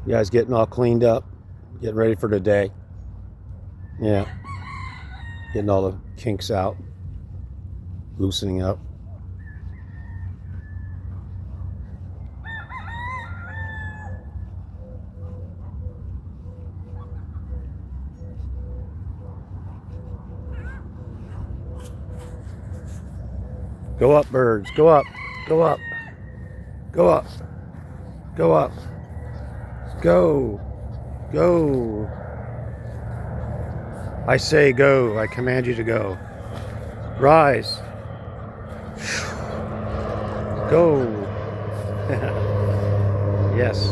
You guys getting all cleaned up, getting ready for the day. Yeah, getting all the kinks out, loosening up. Go up, birds. Go up. Go up. Go up. Go up. Go. Go. I say go. I command you to go. Rise. Go. Yes.